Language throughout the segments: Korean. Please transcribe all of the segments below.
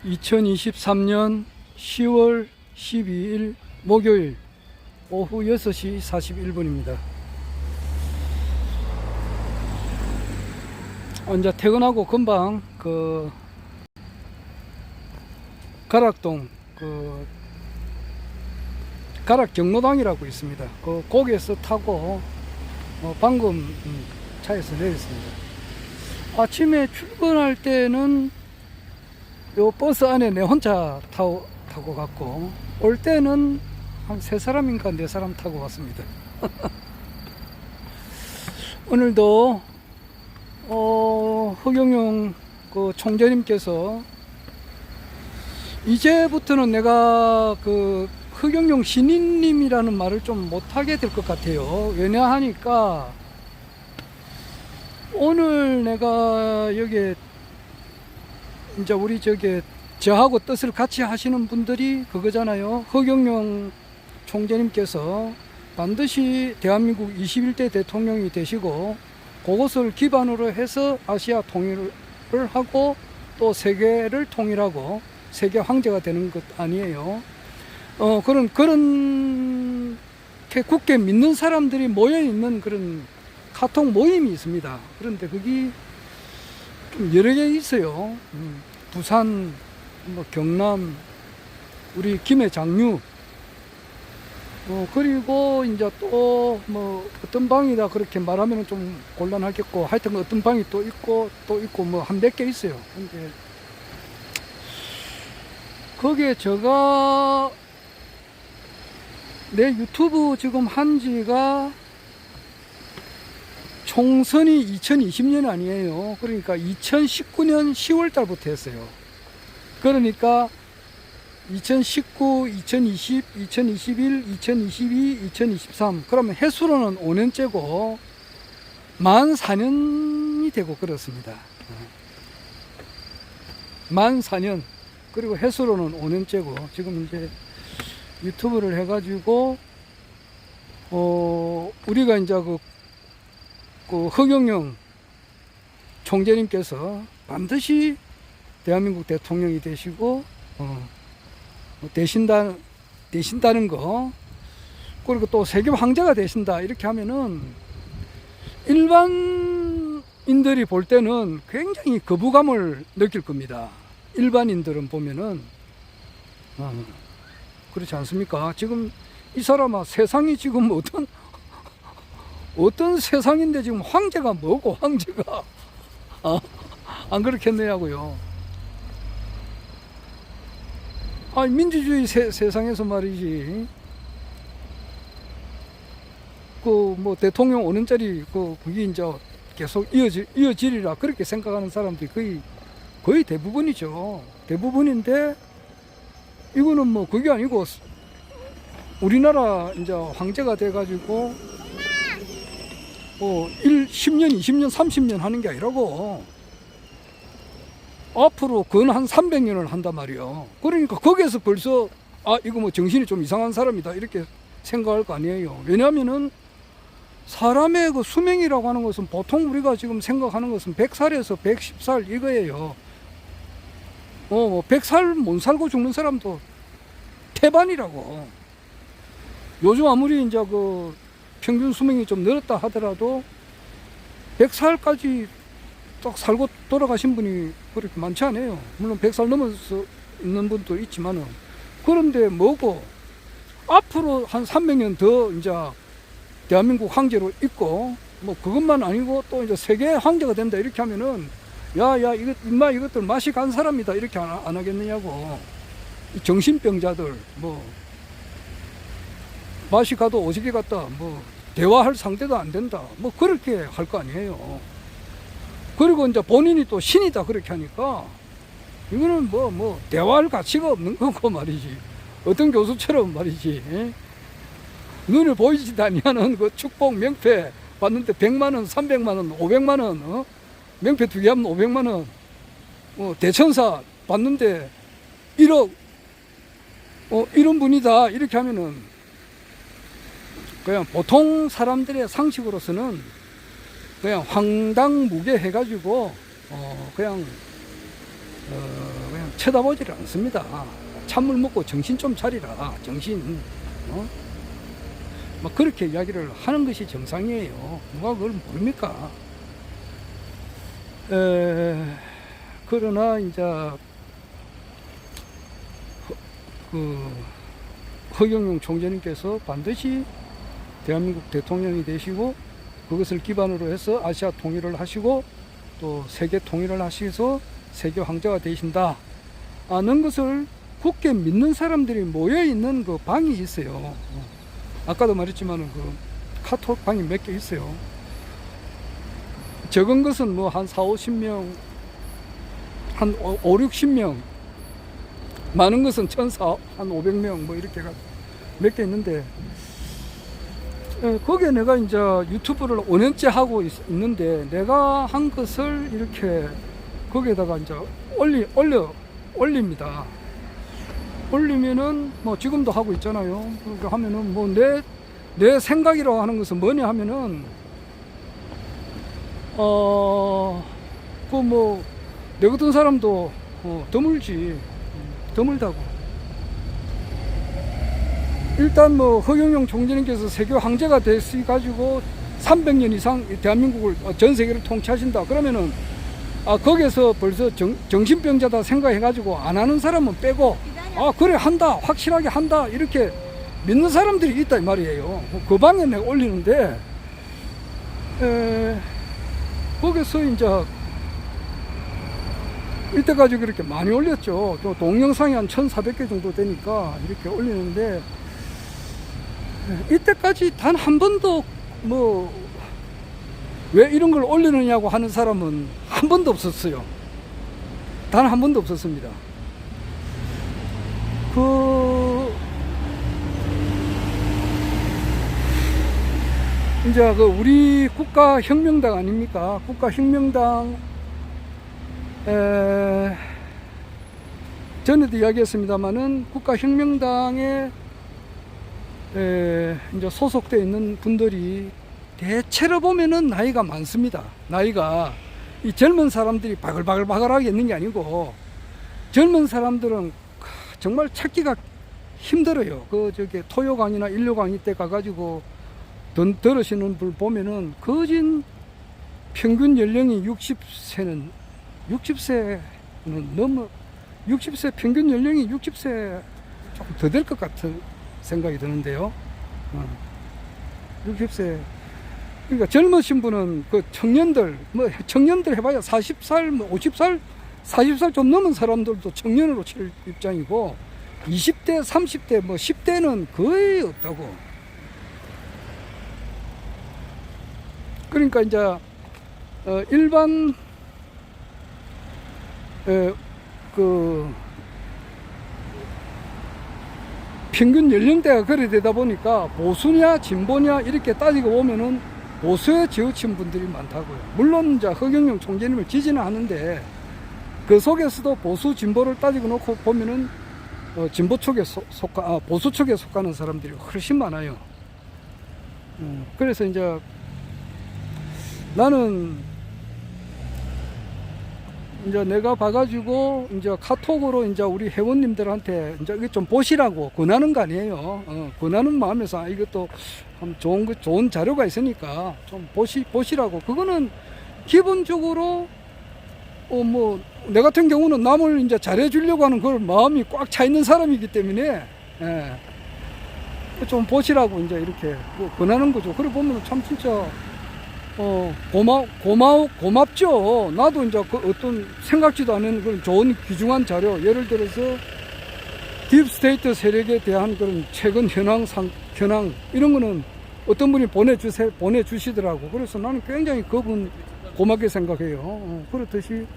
2023년 10월 12일 목요일 오후 6시 41분입니다. 이제 퇴근하고 금방 가락동 가락 경로당이라고 있습니다. 거기에서 타고 방금 차에서 내렸습니다. 아침에 출근할 때는 요 버스 안에 내 혼자 타고 갔고, 올 때는 한 3사람인가 4사람 타고 갔습니다. 오늘도 허경영 총재님께서 이제부터는 내가 허경영 신인님이라는 말을 좀 못하게 될 것 같아요. 왜냐하니까 오늘 내가 여기 이제 우리 저하고 뜻을 같이 하시는 분들이 그거잖아요. 허경영 총재님께서 반드시 대한민국 21대 대통령이 되시고, 그것을 기반으로 해서 아시아 통일을 하고 또 세계를 통일하고 세계 황제가 되는 것 아니에요. 그런 굳게 믿는 사람들이 모여 있는 그런 카톡 모임이 있습니다. 그런데 그게 좀 여러 개 있어요. 부산, 경남, 우리 김해 장류, 그리고 이제 또 어떤 방이다 그렇게 말하면 좀 곤란하겠고, 하여튼 어떤 방이 또 있고 한 몇 개 있어요. 근데 거기에 제가 내 유튜브 지금 한 지가 총선이 2020년 아니에요. 그러니까 2019년 10월 달부터 했어요. 그러니까 2019, 2020, 2021, 2022, 2023, 그러면 해수로는 5년째고 만 4년이 되고 그렇습니다. 만 4년, 그리고 해수로는 5년째고, 지금 이제 유튜브를 해가지고 우리가 이제 허경영 총재님께서 반드시 대한민국 대통령이 되시고 되신다는 거, 그리고 또 세계 황제가 되신다, 이렇게 하면은 일반인들이 볼 때는 굉장히 거부감을 느낄 겁니다. 일반인들은 보면은 그렇지 않습니까? 지금 이 사람아, 세상이 지금 어떤 세상인데 지금 황제가 뭐고, 황제가 안 그렇겠느냐고요. 민주주의 세상에서 말이지, 대통령 5년짜리 그게 이제 계속 이어지리라 그렇게 생각하는 사람들이 거의 대부분이죠. 대부분인데, 이거는 그게 아니고 우리나라 이제 황제가 돼가지고 10년, 20년, 30년 하는 게 아니라고 앞으로 근 한 300년을 한단 말이에요. 그러니까 거기에서 벌써 이거 정신이 좀 이상한 사람이다 이렇게 생각할 거 아니에요. 왜냐하면은 사람의 수명이라고 하는 것은 보통 우리가 지금 생각하는 것은 100살에서 110살 이거예요. 100살 못 살고 죽는 사람도 태반이라고. 요즘 아무리 이제 평균 수명이 좀 늘었다 하더라도 100살까지 딱 살고 돌아가신 분이 그렇게 많지 않아요. 물론 100살 넘어서 있는 분도 있지만은, 그런데 앞으로 한 300년 더 이제 대한민국 황제로 있고, 그것만 아니고 또 이제 세계 황제가 된다 이렇게 하면은, 이것들 맛이 간 사람이다 이렇게 안 하겠느냐고. 정신병자들 맛이 가도 오지게 갔다, 대화할 상대도 안 된다, 그렇게 할 거 아니에요. 그리고 이제 본인이 또 신이다 그렇게 하니까 이거는 대화할 가치가 없는 거고 말이지. 어떤 교수처럼 말이지, 눈을 보이지도 아니하는 축복 명패 받는데 100만원, 300만원, 500만원, 명패 2개 하면 500만원, 대천사 받는데 1억, 이런 분이다 이렇게 하면은 그냥 보통 사람들의 상식으로서는 그냥 황당무계 해가지고 그냥 그냥 쳐다보지를 않습니다. 찬물 먹고 정신 좀 차리라, 정신. 막 그렇게 이야기를 하는 것이 정상이에요. 누가 그걸 모릅니까? 그러나 이제 허경영 총재님께서 반드시 대한민국 대통령이 되시고 그것을 기반으로 해서 아시아 통일을 하시고 또 세계 통일을 하셔서 세계 황제가 되신다 하는 것을 굳게 믿는 사람들이 모여있는 그 방이 있어요. 아까도 말했지만 그 카톡 방이 몇 개 있어요. 적은 것은 뭐 한 4, 50명, 한 5, 60명, 많은 것은 1,400, 한 500명 뭐 이렇게가 몇 개 있는데, 거기에 내가 이제 유튜브를 5년째 하고 있는데 내가 한 것을 이렇게 거기에다가 이제 올립니다. 올리면은 뭐 지금도 하고 있잖아요. 그렇게 하면은 뭐 내 생각이라고 하는 것은 뭐냐 하면은 그 뭐 내 같은 사람도 드물지, 드물다고. 일단 뭐 허경영 총재님께서 세계 황제가 되셔가지고 300년 이상 대한민국을 전 세계를 통치하신다 그러면은 거기에서 벌써 정신병자다 생각해가지고 안 하는 사람은 빼고 그래 한다, 확실하게 한다 이렇게 믿는 사람들이 있다 이 말이에요. 그 방에 내가 올리는데 거기서 이제 이때까지 그렇게 많이 올렸죠. 또 동영상이 한 1,400개 정도 되니까 이렇게 올리는데 이때까지 단 한 번도 뭐 왜 이런 걸 올리느냐고 하는 사람은 한 번도 없었어요. 단 한 번도 없었습니다. 이제 우리 국가혁명당 아닙니까? 국가혁명당 전에도 이야기했습니다만은 국가혁명당에 이제 소속되어 있는 분들이 대체로 보면은 나이가 많습니다. 나이가 이 젊은 사람들이 바글바글하게 있는 게 아니고 젊은 사람들은 정말 찾기가 힘들어요. 저기 토요강이나 일요강의 때 가가지고 들으시는 분 보면은 거진 평균 연령이 60세는 넘어 60세 평균 연령이 60세 조금 더 될 것 같은 생각이 드는데요. 60세 그러니까 젊으신 분은 그 청년들 해봐야 40살 뭐 50살 40살 좀 넘은 사람들도 청년으로 칠 입장이고 20대 30대 뭐 10대는 거의 없다고. 그러니까 이제 일반 그 평균 연령대가 그래 되다 보니까 보수냐 진보냐 이렇게 따지고 보면은 보수에 지우친 분들이 많다고요. 물론 이제 허경영 총재님을 지지는 하는데 그 속에서도 보수 진보를 따지고 놓고 보면은 진보 쪽에 보수 쪽에 속하는 사람들이 훨씬 많아요. 그래서 이제 나는 이제 내가 봐가지고 이제 카톡으로 이제 우리 회원님들한테 이제 이게 좀 보시라고 권하는 거 아니에요. 권하는 마음에서 이것도 좋은 자료가 있으니까 좀 보시라고. 그거는 기본적으로 뭐 내 같은 경우는 남을 이제 잘해주려고 하는 그런 마음이 꽉 차 있는 사람이기 때문에 좀 보시라고 이제 이렇게 권하는 거죠. 그래 보면 참 진짜 고맙죠. 나도 이제 그 어떤 생각지도 않은 그런 좋은 귀중한 자료, 예를 들어서 딥스테이트 세력에 대한 그런 최근 현황, 이런 거는 어떤 분이 보내주시더라고. 그래서 나는 굉장히 그분 고맙게 생각해요. 그렇듯이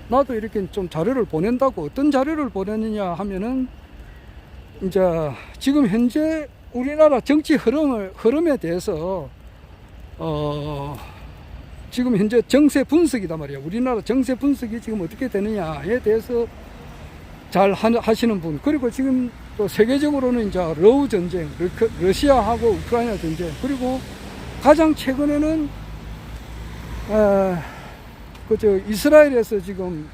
나도 이렇게 좀 자료를 보낸다고. 어떤 자료를 보내느냐 하면은 이제 지금 현재 우리나라 정치 흐름에 대해서 지금 현재 정세 분석이단 말이야. 우리나라 정세 분석이 지금 어떻게 되느냐에 대해서 잘 하시는 분. 그리고 지금 또 세계적으로는 이제 러우 전쟁, 러시아하고 우크라이나 전쟁, 그리고 가장 최근에는 이스라엘에서 지금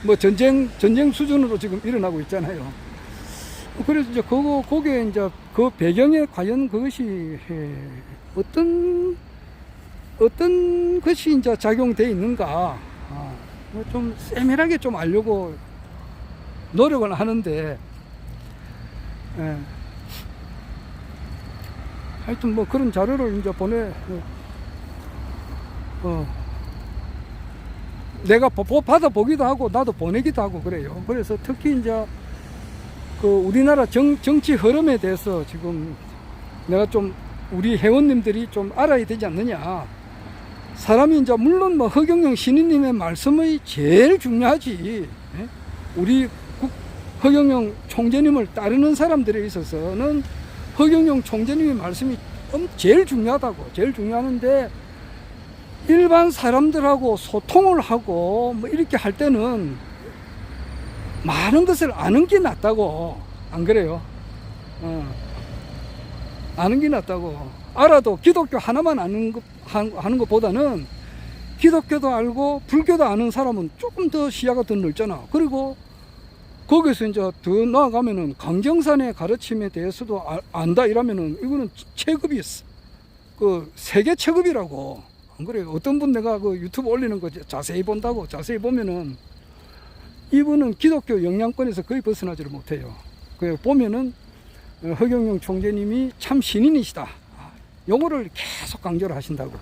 뭐 전쟁 수준으로 지금 일어나고 있잖아요. 그래서 이제 거기에 이제 그 배경에 과연 그것이 어떤 것이 이제 작용되어 있는가, 뭐좀 세밀하게 좀 알려고 노력을 하는데, 하여튼 뭐 그런 자료를 이제 내가 받아보기도 하고 나도 보내기도 하고 그래요. 그래서 특히 이제 그 우리나라 정치 흐름에 대해서 지금 내가 좀 우리 회원님들이 좀 알아야 되지 않느냐. 사람이 이제 물론 뭐 허경영 신인님의 말씀이 제일 중요하지. 우리 허경영 총재님을 따르는 사람들에 있어서는 허경영 총재님의 말씀이 제일 중요하다고. 제일 중요하는데 일반 사람들하고 소통을 하고 뭐 이렇게 할 때는 많은 것을 아는 게 낫다고. 안 그래요? 아는 게 낫다고. 알아도 기독교 하나만 하는 것보다는 기독교도 알고 불교도 아는 사람은 조금 더 시야가 더 넓잖아. 그리고 거기서 이제 더 나아가면은 강정산의 가르침에 대해서도 안다 이러면은 이거는 체급이 그 세계 체급이라고. 안 그래요? 어떤 분 내가 그 유튜브 올리는 거 자세히 본다고. 자세히 보면은 이분은 기독교 영향권에서 거의 벗어나지를 못해요. 그 보면은 허경영 총재님이 참 신인이시다. 요거를 계속 강조를 하신다고.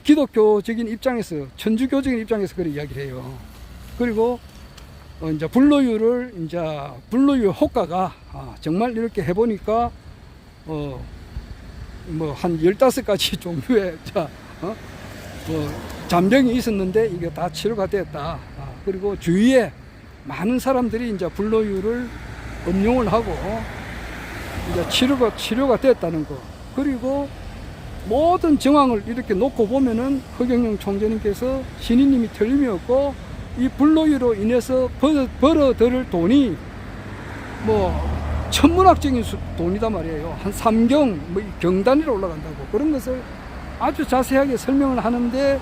기독교적인 입장에서, 천주교적인 입장에서 그렇게 이야기를 해요. 그리고 이제 불로유 효과가 정말 이렇게 해보니까 뭐 한 15가지 종류의 잔병이 있었는데 이게 다 치료가 됐다. 그리고 주위에 많은 사람들이 이제 불로유를 음용을 하고 이제 치료가 됐다는 거. 그리고 모든 정황을 이렇게 놓고 보면은 허경영 총재님께서 신인님이 틀림이 없고 이 불로유로 인해서 벌어들을 돈이 뭐 천문학적인 돈이다 말이에요. 한 3경 뭐 경단위로 올라간다고. 그런 것을 아주 자세하게 설명을 하는데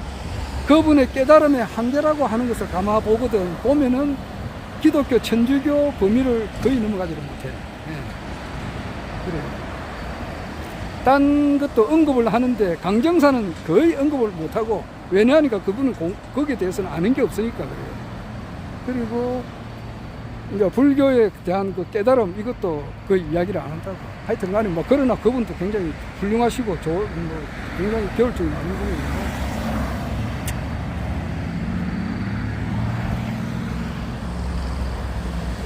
그분의 깨달음의 한계라고 하는 것을 보면은 기독교 천주교 범위를 거의 넘어가지를 못해요. 그래요. 딴 것도 언급을 하는데 강정사는 거의 언급을 못하고, 왜냐하니까 그분은 거기에 대해서는 아는 게 없으니까 그래요. 그리고 이제 불교에 대한 그 깨달음 이것도 거의 이야기를 안 한다고. 하여튼 간에 뭐 그러나 그분도 굉장히 훌륭하시고 굉장히 겨울증이 많은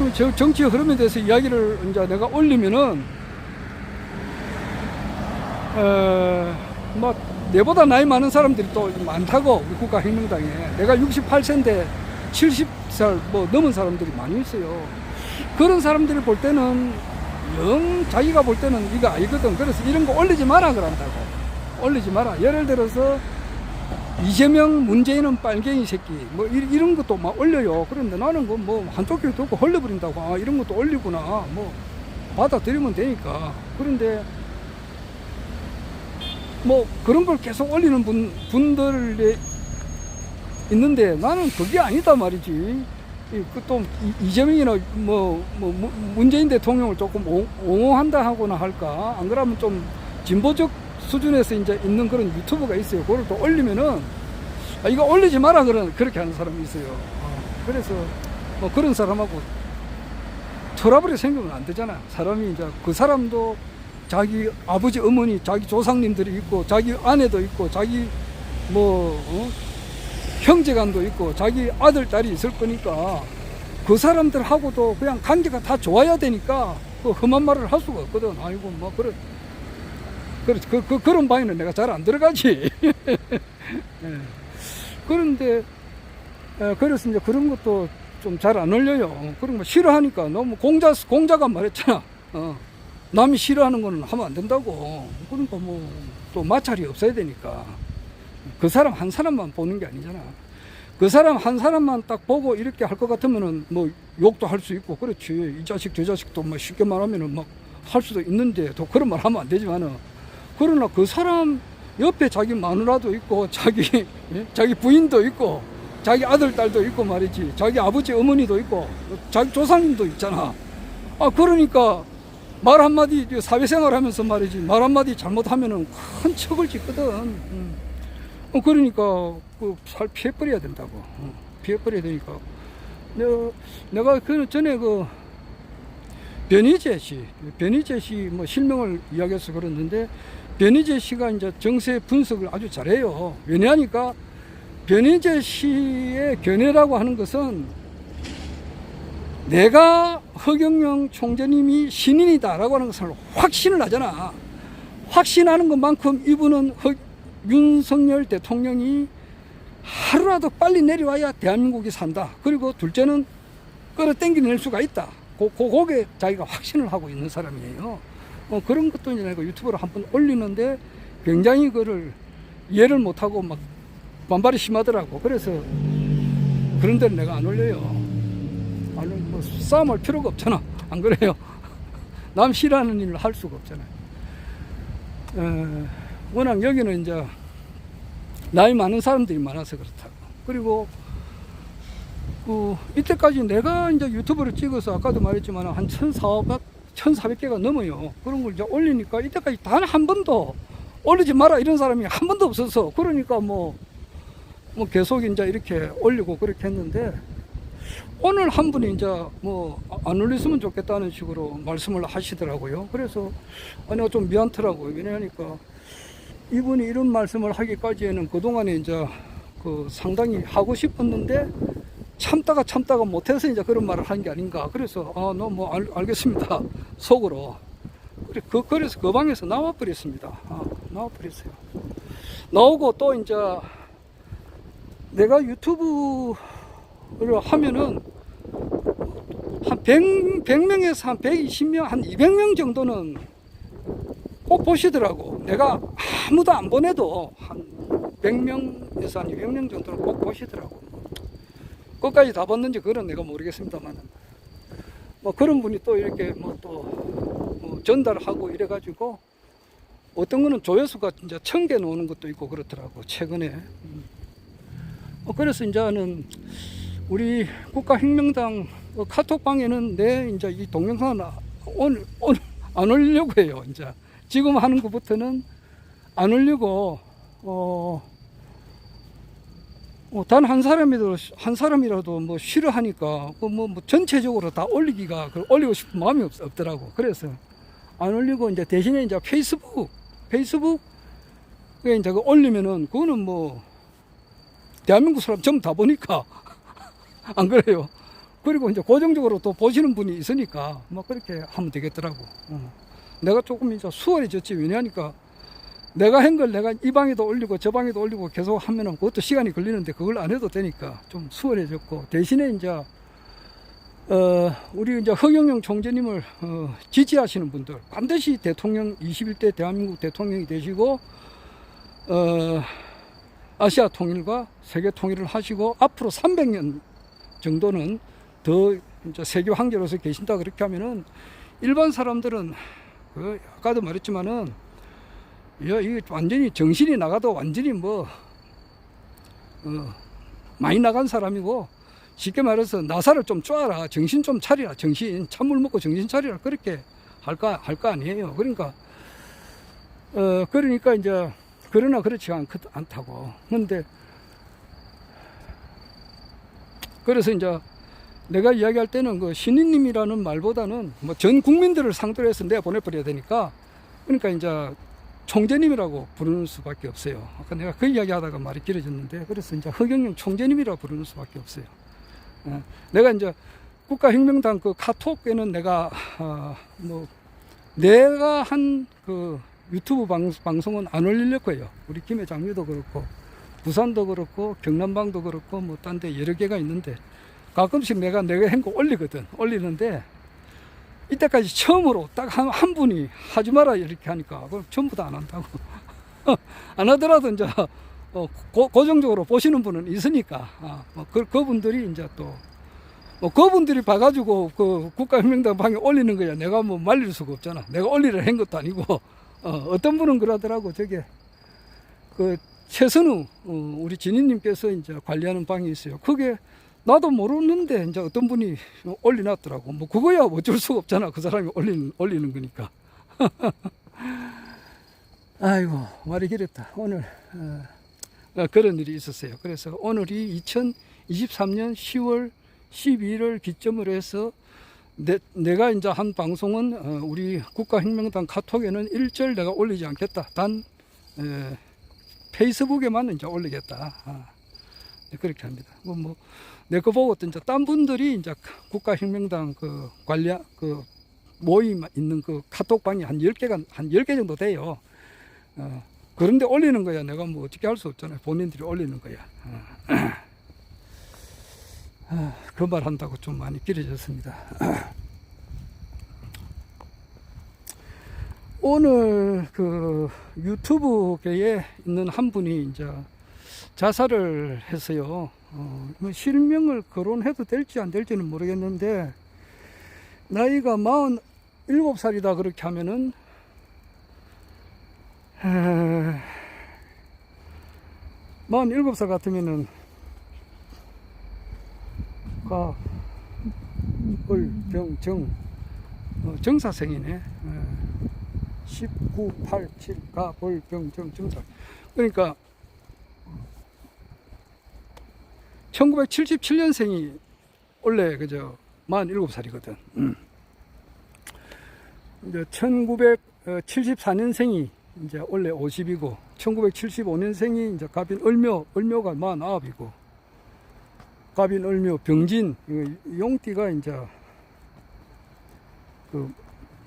분이에요. 정치 흐름에 대해서 이야기를 이제 내가 올리면은 뭐 내보다 나이 많은 사람들이 또 많다고. 국가혁명당에 내가 68세인데 70살 뭐 넘은 사람들이 많이 있어요. 그런 사람들이 볼 때는 자기가 볼 때는 이거 아니거든. 그래서 이런 거 올리지 마라 그런다고. 올리지 마라. 예를 들어서 이재명, 문재인은 빨갱이 새끼 뭐 이런 것도 막 올려요. 그런데 나는 뭐 한쪽 귀에 듣고 흘려버린다고. 이런 것도 올리구나. 뭐 받아들이면 되니까. 그런데 뭐 그런 걸 계속 올리는 분들이 있는데 나는 그게 아니다 말이지. 또 이재명이나 문재인 대통령을 조금 옹호한다 하거나 할까. 안 그러면 좀 진보적 수준에서 이제 있는 그런 유튜브가 있어요. 그걸 또 올리면은 이거 올리지 마라 그렇게 하는 사람이 있어요. 그래서 뭐 그런 사람하고 트러블이 생기면 안 되잖아. 사람이 이제 그 사람도 자기 아버지, 어머니, 자기 조상님들이 있고, 자기 아내도 있고, 자기 형제간도 있고, 자기 아들, 딸이 있을 거니까 그 사람들하고도 그냥 관계가 다 좋아야 되니까 그 험한 말을 할 수가 없거든. 아이고, 뭐, 그런 바에는 내가 잘 안 들어가지. 그런데, 그래서 이제 그런 것도 좀 잘 안 올려요. 그런 거 싫어하니까 너무 공자가 말했잖아. 남이 싫어하는 거는 하면 안 된다고. 그러니까 뭐 또 마찰이 없어야 되니까. 그 사람 한 사람만 보는 게 아니잖아. 그 사람 한 사람만 딱 보고 이렇게 할 것 같으면은 뭐 욕도 할 수 있고, 그렇지. 이 자식 저 자식도 뭐 쉽게 말하면은 막 할 수도 있는데 또 그런 말 하면 안 되지만은, 그러나 그 사람 옆에 자기 마누라도 있고 자기 부인도 있고 자기 아들, 딸도 있고 말이지. 자기 아버지, 어머니도 있고, 자기 조상님도 있잖아. 그러니까 말 한마디, 사회생활 하면서 말이지. 말 한마디 잘못하면은 큰 척을 짓거든. 그러니까, 살 피해버려야 된다고. 피해버려야 되니까. 내가 그 전에 변희재 씨 뭐 실명을 이야기해서 그랬는데, 변희재 씨가 이제 정세 분석을 아주 잘해요. 왜냐하니까, 변희재 씨의 견해라고 하는 것은 내가 허경영 총재님이 신인이다라고 하는 것을 확신을 하잖아. 확신하는 것만큼 이분은 윤석열 대통령이 하루라도 빨리 내려와야 대한민국이 산다. 그리고 둘째는 끌어당겨낼 수가 있다. 그게 자기가 확신을 하고 있는 사람이에요. 그런 것도 이제 내가 유튜브로 한번 올리는데 굉장히 그거를 이해를 못하고 막 반발이 심하더라고. 그래서 그런 데는 내가 안 올려요. 뭐 싸움할 필요가 없잖아. 안 그래요? 남 싫어하는 일을 할 수가 없잖아요. 워낙 여기는 이제 나이 많은 사람들이 많아서 그렇다고. 그리고 이때까지 내가 이제 유튜브를 찍어서 아까도 말했지만 한 1,400개가 넘어요. 그런 걸 이제 올리니까 이때까지 단 한 번도 올리지 마라 이런 사람이 한 번도 없어서, 그러니까 뭐 계속 이제 이렇게 올리고 그렇게 했는데, 오늘 한 분이 이제 뭐 안 올렸으면 좋겠다는 식으로 말씀을 하시더라고요. 그래서 내가 좀 미안하더라고요. 왜냐하니까 이분이 이런 말씀을 하기까지에는 그동안에 이제 상당히 하고 싶었는데 참다가 못해서 이제 그런 말을 한 게 아닌가. 그래서 너 뭐 알겠습니다 속으로. 그래서 그 방에서 나와버렸습니다. 나와버렸어요. 나오고 또 이제 내가 유튜브를 하면은 한 100명에서 한 120명, 한 200명 정도는 꼭 보시더라고. 내가 아무도 안 보내도 한 100명에서 한 200명 정도는 꼭 보시더라고. 끝까지 다 봤는지 그건 내가 모르겠습니다만, 뭐 그런 분이 또 이렇게 뭐 전달하고 이래가지고 어떤 거는 조회수가 이제 1000개 나오는 것도 있고 그렇더라고, 최근에. 그래서 이제는 우리 국가혁명당 카톡방에는 내 이제 이 동영상을 오늘 안 올리려고 해요. 이제 지금 하는 것부터는 안 올리고, 단 한 사람이라도 뭐 싫어하니까 뭐 전체적으로 다 올리기가, 올리고 싶은 마음이 없더라고. 그래서 안 올리고 이제 대신에 이제 페이스북에 이제 올리면은 그거는 뭐 대한민국 사람 전부 다 보니까 안 그래요? 그리고 이제 고정적으로 또 보시는 분이 있으니까 뭐 그렇게 하면 되겠더라고. 내가 조금 이제 수월해졌지. 왜냐하니까 내가 한 걸 내가 이 방에도 올리고 저 방에도 올리고 계속 하면은 그것도 시간이 걸리는데 그걸 안 해도 되니까 좀 수월해졌고, 대신에 이제 우리 이제 허경영 총재님을 지지하시는 분들, 반드시 대통령 21대 대한민국 대통령이 되시고 아시아 통일과 세계 통일을 하시고 앞으로 300년 정도는 더 이제 세계 황제로서 계신다. 그렇게 하면은 일반 사람들은 아까도 말했지만은 이게 완전히 정신이 나가도 완전히 많이 나간 사람이고, 쉽게 말해서 나사를 좀 쪼아라, 정신 좀 차리라, 찬물 먹고 정신 차리라, 그렇게 할 거 아니에요. 그러니까 이제 그러나 그렇지 않다고. 근데 그래서 이제 내가 이야기할 때는 그 신인님이라는 말보다는 뭐 전 국민들을 상대로 해서 내가 보내버려야 되니까, 그러니까 이제 총재님이라고 부르는 수밖에 없어요. 아까 내가 그 이야기 하다가 말이 길어졌는데, 그래서 이제 허경영 총재님이라고 부르는 수밖에 없어요. 내가 이제 국가혁명당 그 카톡에는 내가 내가 한 그 유튜브 방송은 안 올리려고 해요. 우리 김해 장미도 그렇고 부산도 그렇고 경남방도 그렇고 뭐 딴 데 여러 개가 있는데 가끔씩 내가 한 거 올리는데 이때까지 처음으로 딱 한 분이 하지 마라 이렇게 하니까 그걸 전부 다 안 한다고. 안 하더라도 이제 고정적으로 보시는 분은 있으니까 그분들이 이제 또 그분들이 봐가지고 그 국가혁명당 방에 올리는 거야. 내가 뭐 말릴 수가 없잖아. 내가 올리려 한 것도 아니고. 어떤 분은 그러더라고. 저게 최선우 우리 지니님께서 이제 관리하는 방이 있어요. 그게 나도 모르는데 이제 어떤 분이 올려놨더라고. 뭐 그거야 어쩔 수가 없잖아. 그 사람이 올리는 거니까. 아이고 말이 길었다. 오늘 그런 일이 있었어요. 그래서 오늘이 2023년 10월 12일을 기점으로 해서 내가 이제 한 방송은 우리 국가혁명당 카톡에는 일절 내가 올리지 않겠다. 단 페이스북에만 이제 올리겠다. 그렇게 합니다. 내 거 보고 또 이제 딴 분들이 이제 국가혁명당 그 관련 그 모임 있는 그 카톡방이 한 10개 정도 돼요. 그런데 올리는 거야. 내가 뭐 어떻게 할 수 없잖아요. 본인들이 올리는 거야. 그 말 한다고 좀 많이 길어졌습니다. 오늘 그 유튜브계에 있는 한 분이 이제 자살을 했어요. 뭐 실명을 거론해도 될지 안 될지는 모르겠는데, 나이가 47살이다 그렇게 하면은 47살 같으면은 정사생이네. 19, 8, 7, 정사. 그러니까 1977년생이 원래 그저 47살이거든. 이제 1974년생이 이제 원래 50이고, 1975년생이 이제 갑인 을묘가 49이고, 갑인 을묘 병진 용띠가 이제 그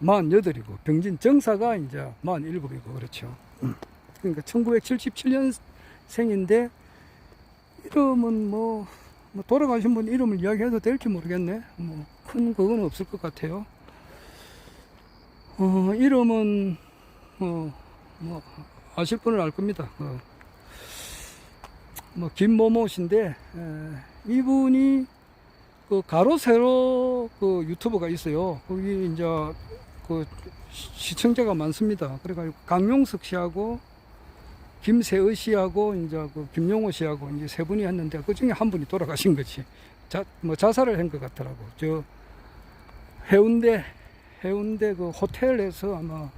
48이고, 병진 정사가 이제 47이고 그렇죠. 그러니까 1977년생인데 이름은 뭐 돌아가신 분 이름을 이야기해도 될지 모르겠네. 뭐 큰 그건 없을 것 같아요. 이름은 뭐 아실 분은 알 겁니다. 뭐 김모모신데, 이분이 그 가로세로 그 유튜버가 있어요. 거기 이제 그 시청자가 많습니다. 그래가지고 강용석 씨하고 김세의 씨하고 이제 그 김용호 씨하고 이제 세 분이 했는데, 그 중에 한 분이 돌아가신 거지. 자살을 한 것 같더라고. 저 해운대 그 호텔에서 아마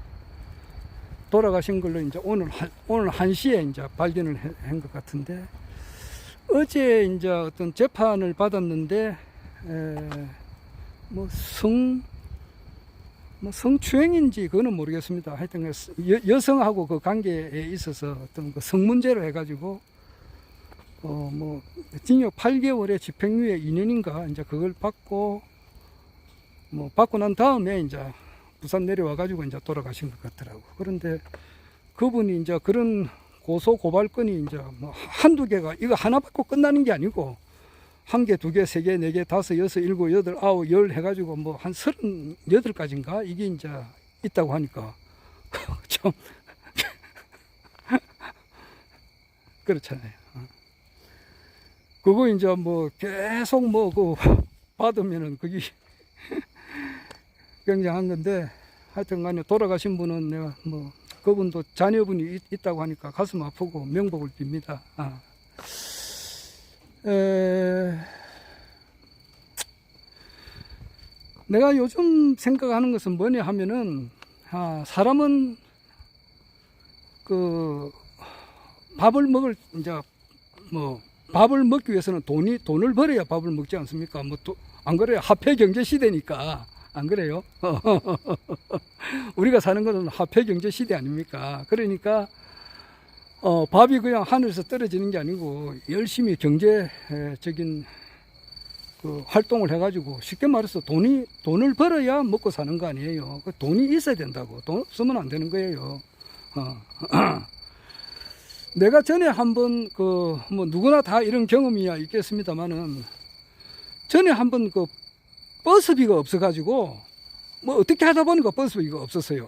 돌아가신 걸로 이제 오늘 1시에 이제 발견을 한 것 같은데, 어제 이제 어떤 재판을 받았는데, 성추행인지 그거는 모르겠습니다. 하여튼 여성하고 그 관계에 있어서 어떤 그 성문제로 해가지고 뭐 징역 8개월에 집행유예 2년인가 이제 그걸 받고, 뭐 받고 난 다음에 이제 부산 내려와가지고 이제 돌아가신 것 같더라고. 그런데 그분이 이제 그런 고소 고발건이 이제 뭐 한두 개가, 이거 하나 받고 끝나는 게 아니고, 1개, 2개, 3개, 4개, 5, 6, 7, 8, 9, 10 해가지고 뭐 한 38가지인가 이게 이제 있다고 하니까 좀 그렇잖아요. 그거 이제 뭐 계속 뭐 그 받으면은 그게 굉장한 건데, 하여튼 간에 돌아가신 분은 내가 뭐 그분도 자녀분이 있다고 하니까 가슴 아프고 명복을 빕니다. 내가 요즘 생각하는 것은 뭐냐 하면은, 사람은 그 밥을 먹기 위해서는 돈을 벌어야 밥을 먹지 않습니까? 안 그래요? 화폐 경제 시대니까. 안 그래요? 우리가 사는 것은 화폐 경제 시대 아닙니까? 그러니까 밥이 그냥 하늘에서 떨어지는 게 아니고, 열심히 경제적인 그 활동을 해가지고, 쉽게 말해서 돈을 벌어야 먹고 사는 거 아니에요. 그 돈이 있어야 된다고. 돈 없으면 안 되는 거예요. 내가 전에 한번 뭐 누구나 다 이런 경험이야 있겠습니다만은, 전에 한번 그 버스비가 없어가지고 뭐 어떻게 하다 보니까 버스비가 없었어요.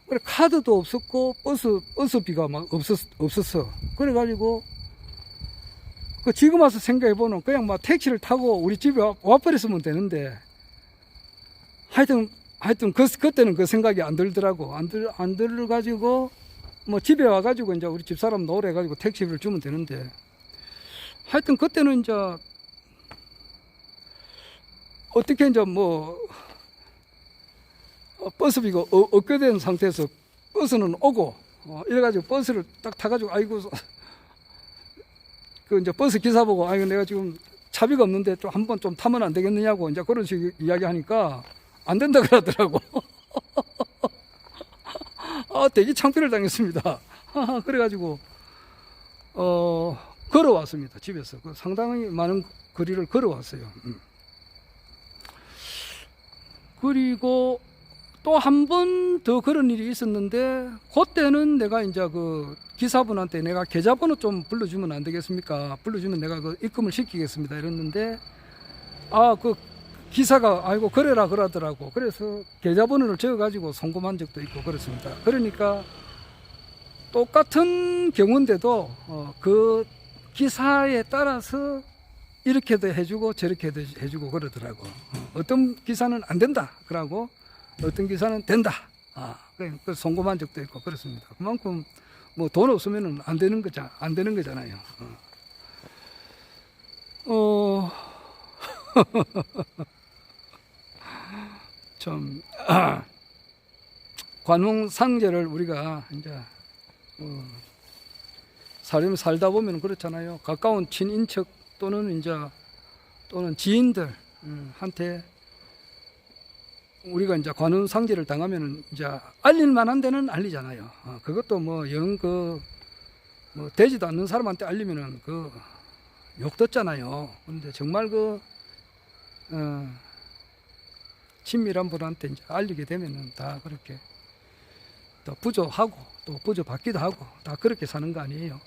그래 카드도 없었고 버스비가 막 없었어. 그래가지고 지금 와서 생각해보면 그냥 막 택시를 타고 우리 집에 와버렸으면 되는데, 하여튼 그때는 그 생각이 안 들더라고. 안 들어가지고 뭐 집에 와가지고 이제 우리 집사람 놓으래 해가지고 택시비를 주면 되는데, 하여튼 그때는 이제 어떻게 이제 뭐 버스비가 없게 된 상태에서 버스는 오고, 이래가지고 버스를 딱 타가지고, 아이고, 그 이제 버스 기사 보고, 아이고, 내가 지금 차비가 없는데 좀 한번 좀 타면 안 되겠느냐고 이제 그런 식 이야기 하니까 안 된다 그러더라고. 되게 창피를 당했습니다. 그래가지고, 걸어왔습니다. 집에서. 상당히 많은 거리를 걸어왔어요. 그리고 또 한 번 더 그런 일이 있었는데, 그때는 내가 이제 그 기사분한테 내가 계좌번호 좀 불러주면 안 되겠습니까? 불러주면 내가 그 입금을 시키겠습니다. 이랬는데, 그 기사가 아이고 그래라 그러더라고. 그래서 계좌번호를 적어가지고 송금한 적도 있고 그렇습니다. 그러니까 똑같은 경우인데도 그 기사에 따라서 이렇게도 해주고 저렇게도 해주고 그러더라고. 어떤 기사는 안 된다 그러고 어떤 기사는 된다. 그 송금한 적도 있고 그렇습니다. 그만큼 뭐 돈 없으면은 안 되는 거잖아요. 좀 관웅상제를 우리가 이제 살다 보면 그렇잖아요. 가까운 친인척 또는 지인들 한테 우리가 이제 관운상제를 당하면은 이제 알릴 만한 데는 알리잖아요. 그것도 뭐 되지도 않는 사람한테 알리면은 욕 듣잖아요. 근데 정말 친밀한 분한테 이제 알리게 되면은 다 그렇게 또 부조하고 또 부조받기도 하고 다 그렇게 사는 거 아니에요.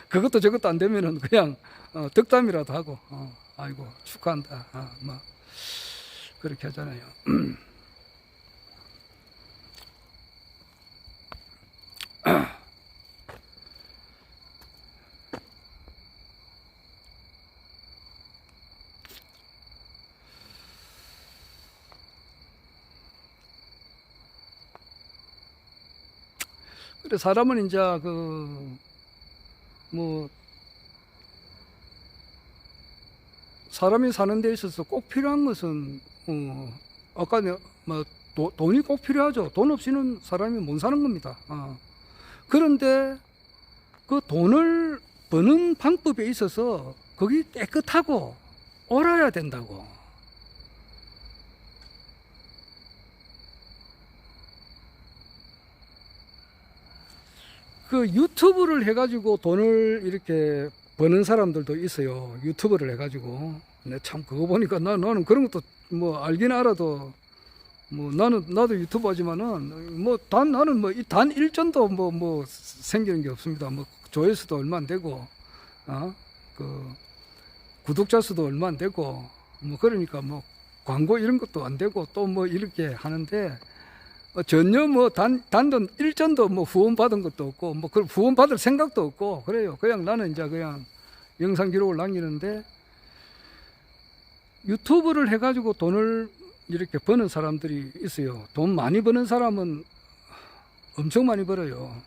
그것도 저것도 안 되면은 그냥 덕담이라도 하고 아이고 축하한다 뭐 그렇게 하잖아요. 그래 사람은 이제 사람이 사는 데 있어서 꼭 필요한 것은 아까 돈이 꼭 필요하죠. 돈 없이는 사람이 못 사는 겁니다. 그런데 그 돈을 버는 방법에 있어서 거기 깨끗하고 옳아야 된다고. 그 유튜브를 해가지고 돈을 이렇게 버는 사람들도 있어요. 유튜브를 해가지고. 근데 참 그거 보니까 나는 그런 것도 뭐 알긴 알아도 뭐 나도 유튜브 하지만은 나는 단 일전도 생기는 게 없습니다. 조회수도 얼마 안 되고, 그 구독자 수도 얼마 안 되고, 그러니까 광고 이런 것도 안 되고 또 이렇게 하는데 전혀 단돈 일전도 후원 받은 것도 없고 그 후원 받을 생각도 없고 그래요. 그냥 나는 이제 그냥 영상 기록을 남기는데 유튜브를 해가지고 돈을 이렇게 버는 사람들이 있어요. 돈 많이 버는 사람은 엄청 많이 벌어요.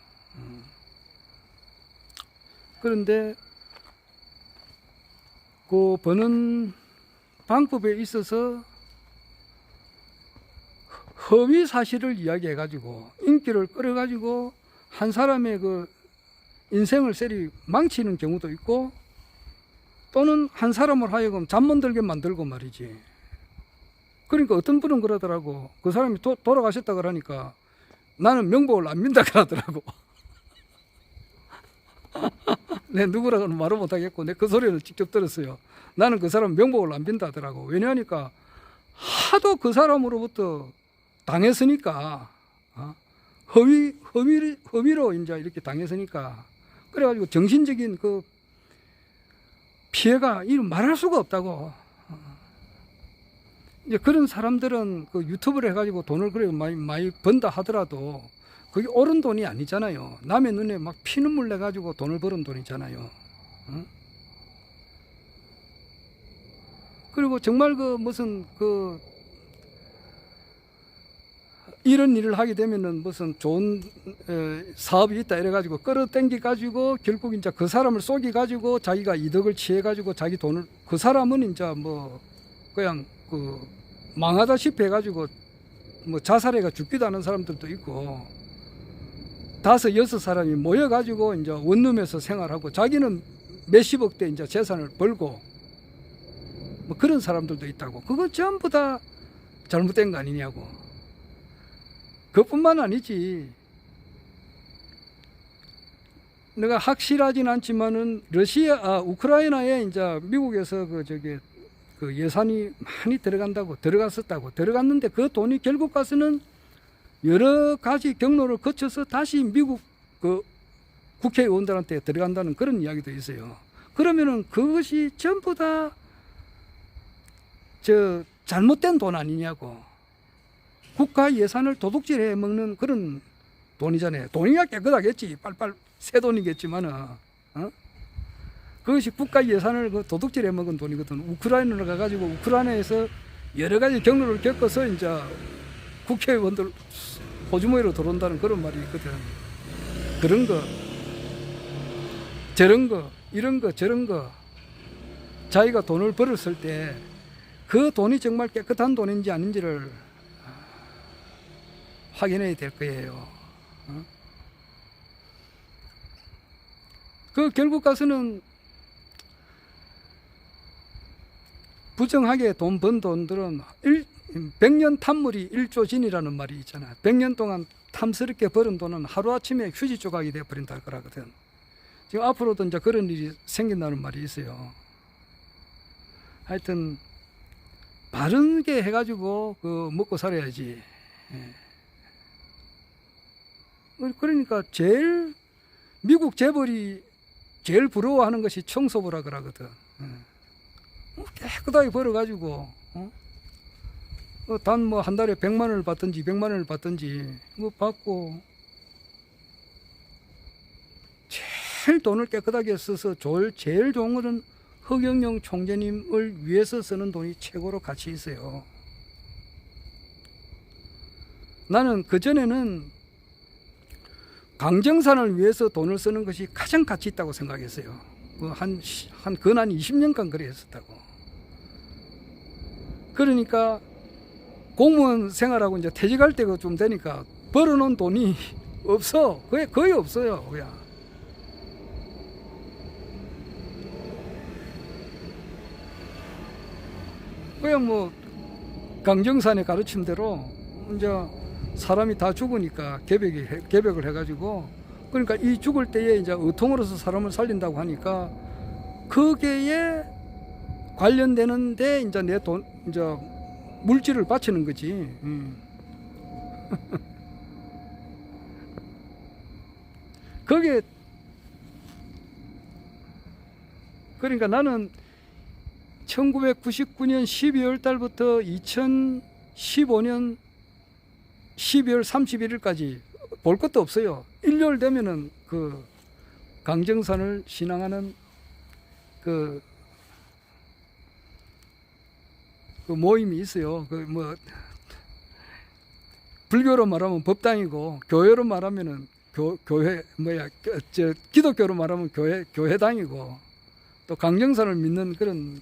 그런데 그 버는 방법에 있어서 허위 사실을 이야기해가지고 인기를 끌어가지고 한 사람의 그 인생을 망치는 경우도 있고 또는 한 사람을 하여금 잠 못 들게 만들고 말이지. 그러니까 어떤 분은 그러더라고. 그 사람이 돌아가셨다 그러니까 나는 명복을 안 민다 그러더라고. 내 누구라고는 말을 못하겠고 내 그 소리를 직접 들었어요. 나는 그 사람 명복을 안 빈다 하더라고. 왜냐하니까 하도 그 사람으로부터 당했으니까 허위로 이제 이렇게 당했으니까 그래가지고 정신적인 그 피해가 말할 수가 없다고. 이제 그런 사람들은 그 유튜브를 해가지고 돈을 그래 많이 번다 하더라도 그게 옳은 돈이 아니잖아요. 남의 눈에 막 피눈물 내가지고 돈을 버는 돈이잖아요. 그리고 정말 무슨 이런 일을 하게 되면은 무슨 좋은 사업이 있다 이래가지고 끌어당기 가지고 결국 이제 그 사람을 속이 가지고 자기가 이득을 취해 가지고 자기 돈을, 그 사람은 이제 뭐 그냥 그 망하다시피 해가지고 뭐 자살해가 죽기도 하는 사람들도 있고, 5, 6사람이 모여가지고 이제 원룸에서 생활하고 자기는 몇십억대 이제 재산을 벌고 뭐 그런 사람들도 있다고. 그거 전부 다 잘못된 거 아니냐고. 그뿐만 아니지. 내가 확실하진 않지만은 우크라이나에 이제 미국에서 그 예산이 많이 들어갔었다고. 들어갔는데 그 돈이 결국 가서는 여러 가지 경로를 거쳐서 다시 미국 그 국회의원들한테 들어간다는 그런 이야기도 있어요. 그러면은 그것이 전부 다 잘못된 돈 아니냐고. 국가 예산을 도둑질해 먹는 그런 돈이잖아요. 돈이야 깨끗하겠지. 빨빨 새 돈이겠지만은, 그것이 국가 예산을 도둑질해 먹은 돈이거든. 우크라이나를 가가지고 우크라이나에서 여러 가지 경로를 겪어서 이제 국회의원들 호주머니로 들어온다는 그런 말이 있거든. 그런 거, 저런 거, 이런 거, 저런 거. 자기가 돈을 벌었을 때 그 돈이 정말 깨끗한 돈인지 아닌지를 확인해야 될 거예요. 그 결국 가서는 부정하게 돈 번 돈들은 100년 탐물이 1조 진이라는 말이 있잖아. 100년 동안 탐스럽게 벌은 돈은 하루아침에 휴지 조각이 되어버린다 그러거든. 지금 앞으로도 이제 그런 일이 생긴다는 말이 있어요. 하여튼 바르게 해가지고 먹고 살아야지. 그러니까 미국 재벌이 제일 부러워하는 것이 청소부라 그러거든. 깨끗하게 벌어가지고 단 뭐 한 달에 100만 원을 받든지 200만 원을 받든지 받고 제일 돈을 깨끗하게 써서 제일 좋은 것은 허경영 총재님을 위해서 쓰는 돈이 최고로 가치 있어요. 나는 그전에는 강정산을 위해서 돈을 쓰는 것이 가장 가치 있다고 생각했어요. 근한 20년간 그래 했었다고. 그러니까 공무원 생활하고 이제 퇴직할 때가 좀 되니까 벌어놓은 돈이 없어. 거의 없어요. 그냥 뭐 강정산의 가르침대로 이제 사람이 다 죽으니까 계백을 해가지고, 그러니까 이 죽을 때에 이제 의통으로서 사람을 살린다고 하니까 거기에 관련되는데 이제 내 돈, 이제 물질을 바치는 거지. 그게, 그러니까 나는 1999년 12월 달부터 2015년 12월 31일까지 볼 것도 없어요. 일요일 되면은 그 강정산을 신앙하는 그 모임이 있어요. 불교로 말하면 법당이고, 교회로 말하면은 기독교로 말하면 교회당이고, 또 강정산을 믿는 그런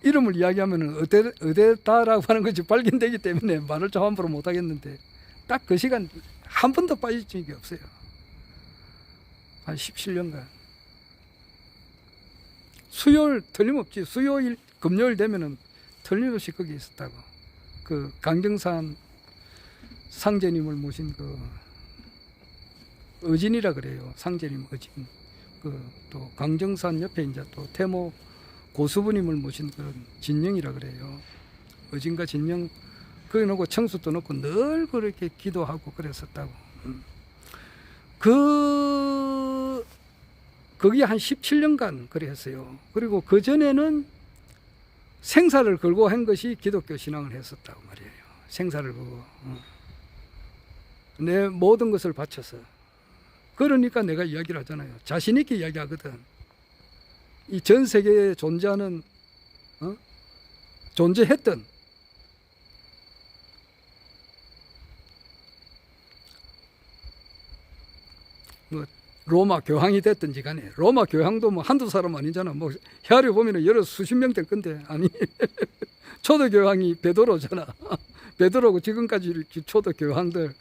이름을 이야기하면은 어디다라고 하는 것이 발견되기 때문에 말을 좀 함부로 못 하겠는데, 딱 그 시간 한 번도 빠질 적이 없어요. 한 17년간. 수요일 틀림없지. 수요일, 금요일 되면은 틀림없이 거기 있었다고. 그 강정산 상제님을 모신 그 의진이라 그래요. 상제님 의진. 또 강정산 옆에 이제 또 태모 고수부님을 모신 그런 진영이라 그래요. 의진과 진영 거기 놓고 청수도 놓고 늘 그렇게 기도하고 그랬었다고. 거기 한 17년간 그랬어요. 그리고 그 전에는 생사를 걸고 한 것이 기독교 신앙을 했었다고 말이에요. 생사를 걸고 내 모든 것을 바쳐서. 그러니까 내가 이야기를 하잖아요. 자신 있게 이야기하거든. 이 전 세계에 존재하는 존재했던 로마 교황이 됐든지 간에 로마 교황도 뭐 한두 사람 아니잖아. 뭐 헤아려 보면은 여러 수십 명 될 건데 아니 초대 교황이 베드로잖아. 베드로고 지금까지 이렇게 초대 교황들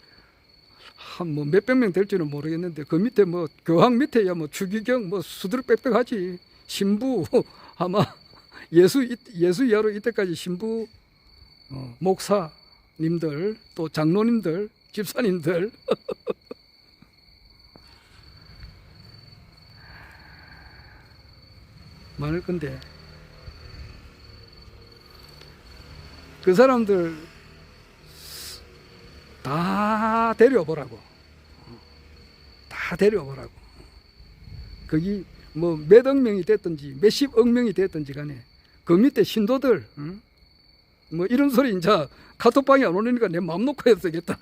한 뭐 몇백 명 될지는 모르겠는데 그 밑에 뭐 교황 밑에야 뭐 추기경 뭐 수두룩 빽빽하지. 신부 아마 예수 이하로 이때까지 신부 목사님들 또 장로님들 집사님들 많을 건데 그 사람들 다 데려오라고. 다 데려오라고. 거기 뭐 몇억 명이 됐든지 몇십억 명이 됐든지 간에 그 밑에 신도들 뭐 이런 소리 이제 카톡방에 안 오니까 내 마음 놓고 해도 되겠다.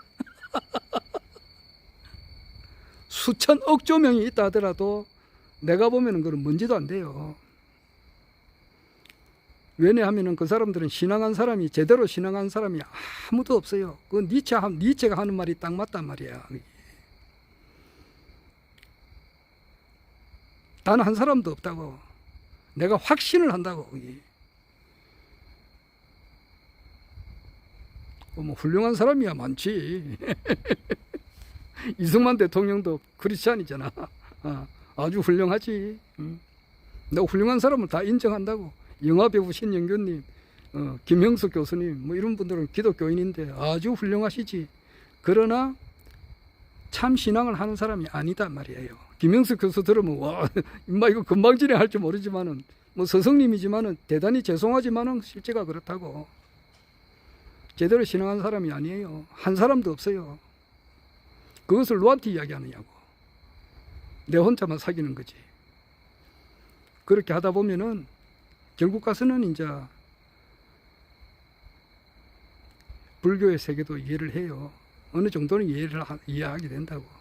수천억조 명이 있다 하더라도 내가 보면은 그건 먼지도 안 돼요. 왜냐하면은 그 사람들은 신앙한 사람이 제대로 신앙한 사람이 아무도 없어요. 그 니체가 하는 말이 딱 맞단 말이야. 단 한 사람도 없다고. 내가 확신을 한다고. 뭐 훌륭한 사람이야 많지. 이승만 대통령도 크리스찬이잖아. 아주 훌륭하지. 내가 훌륭한 사람을 다 인정한다고. 영화배우 신영균님, 김형수 교수님, 뭐 이런 분들은 기독교인인데 아주 훌륭하시지. 그러나 참 신앙을 하는 사람이 아니다 말이에요. 김형수 교수 들으면 와, 임마 이거 금방지네 할 줄 모르지만은 뭐 스승님이지만은 대단히 죄송하지만은 실제가 그렇다고. 제대로 신앙한 사람이 아니에요. 한 사람도 없어요. 그것을 누구한테 이야기하느냐고. 내 혼자만 사귀는 거지. 그렇게 하다 보면은 결국 가서는 이제 불교의 세계도 이해를 해요. 어느 정도는 이해하게 된다고.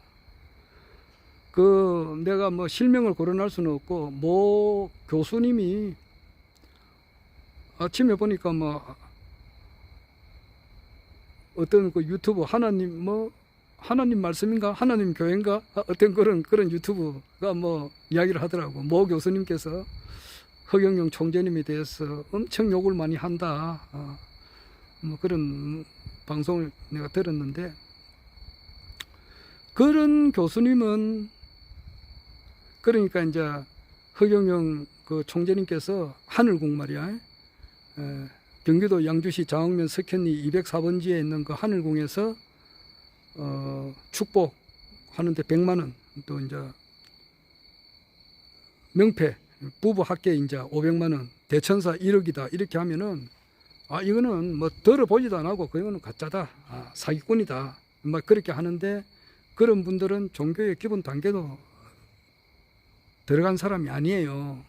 내가 뭐 실명을 거론할 수는 없고, 모 교수님이 아침에 보니까 뭐 어떤 그 유튜브 하나님 말씀인가? 하나님 교회인가? 어떤 그런 유튜브가 뭐 이야기를 하더라고. 모 교수님께서 허경영 총재님에 대해서 엄청 욕을 많이 한다. 뭐 그런 방송을 내가 들었는데, 그런 교수님은 그러니까 이제 허경영 그 총재님께서 하늘궁 말이야. 경기도 양주시 장흥면 석현리 204번지에 있는 그 하늘궁에서 축복하는데 100만 원, 또 이제 명패 부부 합계 이제 500만 원, 대천사 1억이다 이렇게 하면은 이거는 뭐 들어보지도 안 하고 그거는 가짜다, 사기꾼이다, 막 그렇게 하는데, 그런 분들은 종교의 기본 단계도 들어간 사람이 아니에요.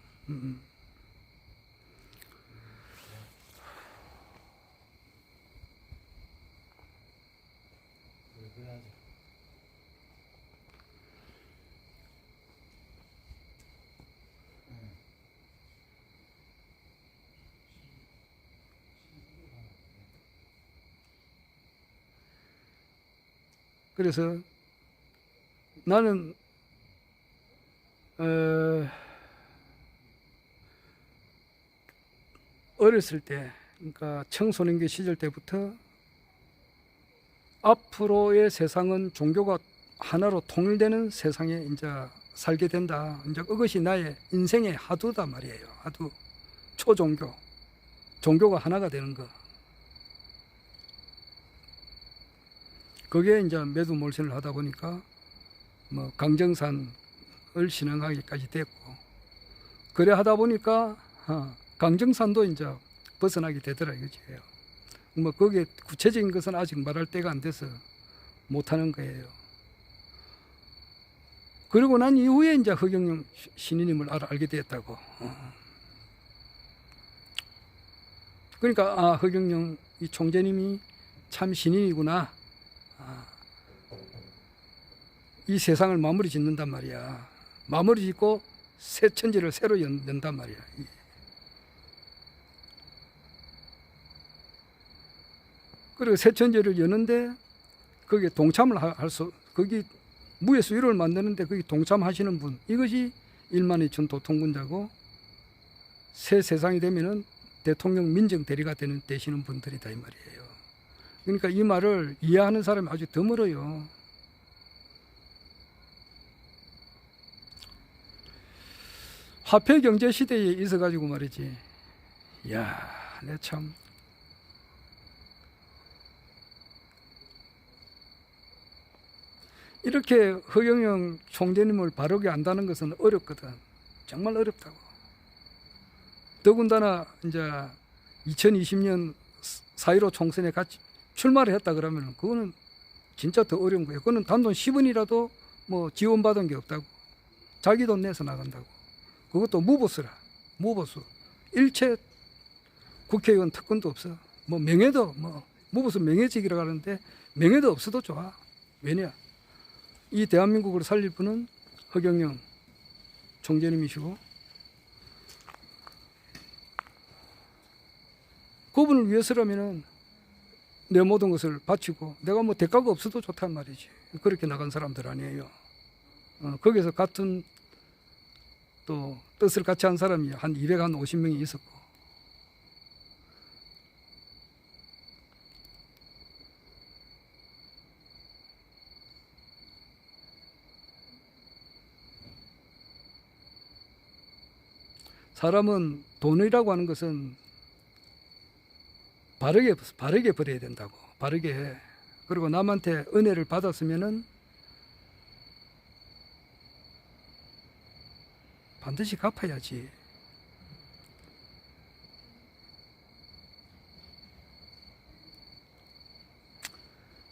그래서 나는 어렸을 때, 그러니까 청소년기 시절 때부터 앞으로의 세상은 종교가 하나로 통일되는 세상에 이제 살게 된다. 이제 그것이 나의 인생의 하두다 말이에요. 하두. 초종교. 종교가 하나가 되는 거. 거기에 이제 매두몰신을 하다 보니까 뭐 강정산을 신앙하기까지 됐고, 그래 하다 보니까 강정산도 이제 벗어나게 되더라 이거지. 뭐 거기에 구체적인 것은 아직 말할 때가 안 돼서 못하는 거예요. 그리고 난 이후에 이제 허경영 신인님을 알게 됐다고. 그러니까 허경영 이 총재님이 참 신인이구나. 이 세상을 마무리 짓는단 말이야. 마무리 짓고 새 천지를 새로 연단 말이야. 그리고 새 천지를 여는데 거기에 동참을 거기 무예수 1호를 만드는데 거기 동참하시는 분, 이것이 일만의 전 도통군자고, 새 세상이 되면은 대통령 민정 대리가 되시는 분들이다 이 말이에요. 그러니까 이 말을 이해하는 사람이 아주 드물어요. 화폐 경제 시대에 있어가지고 말이지. 이야, 내 참. 이렇게 허경영 총재님을 바르게 안다는 것은 어렵거든. 정말 어렵다고. 더군다나 이제 2020년 4.15 총선에 같이 출마를 했다 그러면 그거는 진짜 더 어려운 거예요. 그거는 단돈 10원이라도 뭐 지원받은 게 없다고. 자기 돈 내서 나간다고. 그것도 무보수라. 무보수. 일체 국회의원 특권도 없어. 뭐 명예도 뭐 무보수 명예직이라고 하는데 명예도 없어도 좋아. 왜냐? 이 대한민국을 살릴 분은 허경영 총재님이시고, 그분을 위해서라면은 내 모든 것을 바치고 내가 뭐 대가가 없어도 좋단 말이지. 그렇게 나간 사람들 아니에요. 거기서 같은 또 뜻을 같이 한 사람이 한 250명이 있었고, 사람은 돈이라고 하는 것은 바르게 버려야 된다고. 바르게. 그리고 남한테 은혜를 받았으면은 반드시 갚아야지.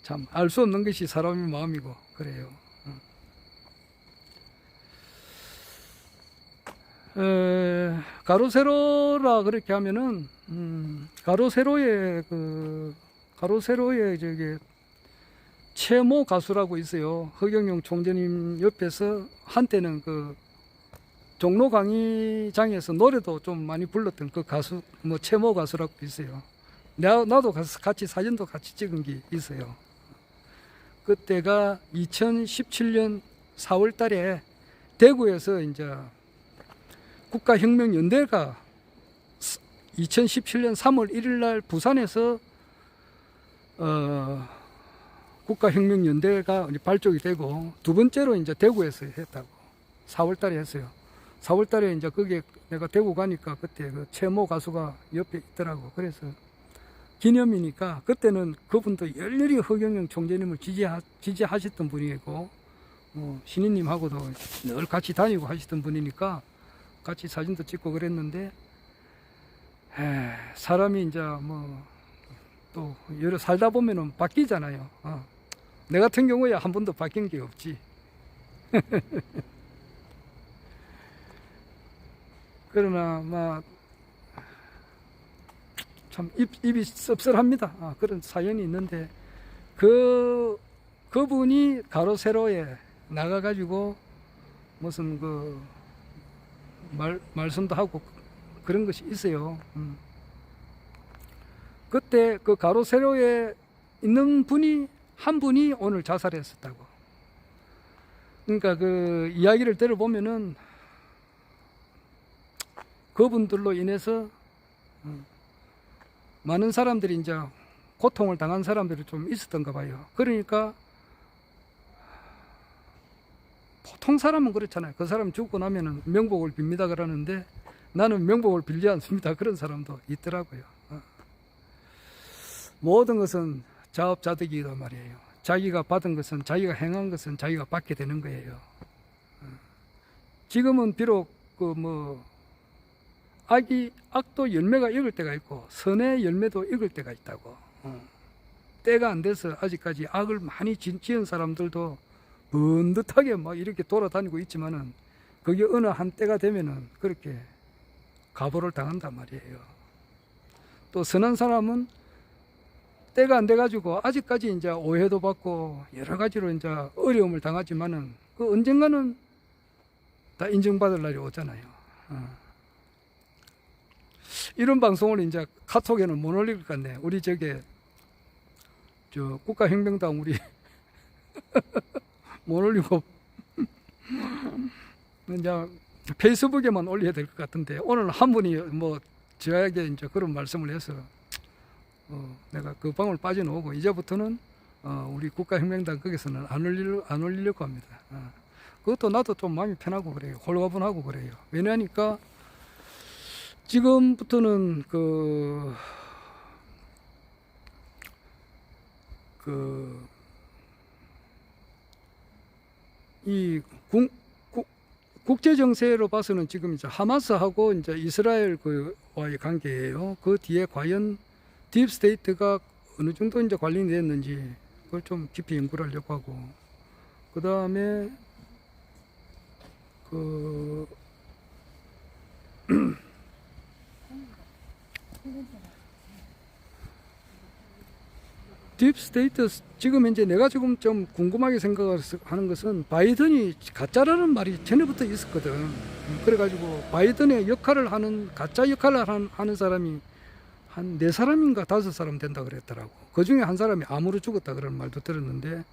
참, 알 수 없는 것이 사람의 마음이고, 그래요. 가로세로라 그렇게 하면은, 가로세로의 저기, 채모 가수라고 있어요. 허경영 총재님 옆에서 한때는 그 종로 강의장에서 노래도 좀 많이 불렀던 그 가수, 뭐 채모 가수라고 있어요. 나도 같이 사진도 같이 찍은 게 있어요. 그때가 2017년 4월 달에 대구에서 이제 국가혁명연대가 2017년 3월 1일 날 부산에서 국가혁명연대가 발족이 되고, 두 번째로 이제 대구에서 했다고. 4월 달에 했어요. 4월 달에 이제 거기에 내가 대구 가니까 그때 그 최모 가수가 옆에 있더라고. 그래서 기념이니까 그때는 그분도 열렬히 허경영 총재님을 지지하셨던 분이고, 신인님하고도 늘 같이 다니고 하시던 분이니까 같이 사진도 찍고 그랬는데, 사람이 이제 뭐 또 여러 살다 보면은 바뀌잖아요. 내 같은 경우에 한 번도 바뀐 게 없지. 그러나 참 입이 씁쓸합니다. 그런 사연이 있는데, 그분이 가로세로에 나가가지고 무슨 말씀도 하고 그런 것이 있어요. 그때 그 가로세로에 있는 한 분이 오늘 자살했었다고. 그러니까 그 이야기를 들어보면은 그분들로 인해서 많은 사람들이 이제 고통을 당한 사람들이 좀 있었던가 봐요. 그러니까 보통 사람은 그렇잖아요. 그 사람 죽고 나면은 명복을 빕니다 그러는데, 나는 명복을 빌지 않습니다. 그런 사람도 있더라고요. 모든 것은 자업자득이다 말이에요. 자기가 받은 것은, 자기가 행한 것은 자기가 받게 되는 거예요. 지금은 비록 악도 열매가 익을 때가 있고 선의 열매도 익을 때가 있다고. 때가 안 돼서 아직까지 악을 많이 지은 사람들도 번듯하게 막 이렇게 돌아다니고 있지만은, 그게 어느 한 때가 되면은 그렇게 가보를 당한단 말이에요. 또 선한 사람은 때가 안 돼가지고 아직까지 이제 오해도 받고 여러 가지로 이제 어려움을 당하지만은, 그 언젠가는 다 인정받을 날이 오잖아요. 이런 방송을 이제 카톡에는 못 올릴 것 같네. 우리 국가혁명당 우리 못 올리고 이제 페이스북에만 올려야 될 것 같은데, 오늘 한 분이 뭐 저에게 이제 그런 말씀을 해서 내가 그 방울 빠져나오고 이제부터는 우리 국가혁명당 거기서는 안 올리려고 합니다. 그것도 나도 좀 마음이 편하고 그래요. 홀가분하고 그래요. 왜냐하니까 지금부터는 이 국제 정세로 봐서는 지금 이제 하마스하고 이제 이스라엘 그와의 관계예요. 그 뒤에 과연 딥스테이트가 어느 정도 이제 관련이 됐는지 그걸 좀 깊이 연구를 하려고 하고, 그 다음에 딥스테이트 지금 이제 내가 지금 좀 궁금하게 생각하는 것은 바이든이 가짜라는 말이 전에부터 있었거든. 그래가지고 바이든의 역할을 하는 가짜 역할을 하는 사람이 한 4사람인가 5사람 된다 그랬더라고. 그 중에 한 사람이 암으로 죽었다 그런 말도 들었는데,